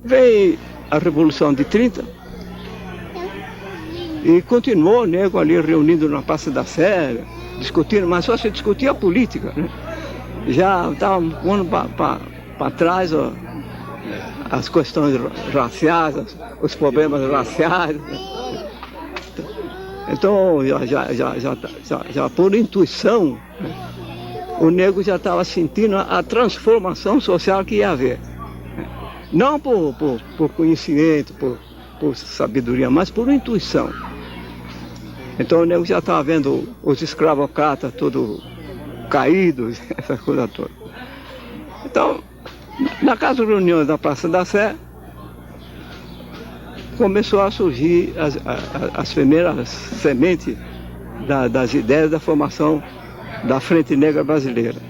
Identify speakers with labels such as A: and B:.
A: Veio a Revolução de 30 e continuou o nego ali reunido na Praça da Sé, discutindo, mas só se discutia a política, né? Já estavam pondo para trás ó, as questões raciais, os problemas raciais. Né? Então, já por intuição, né? O nego já estava sentindo a transformação social que ia haver. Não por conhecimento, por sabedoria, mas por intuição. Então o nego já estava vendo os escravocratas todos caídos, essa coisa toda. Então, na casa de reunião da Praça da Sé, começou a surgir as primeiras sementes das ideias da formação da Frente Negra Brasileira.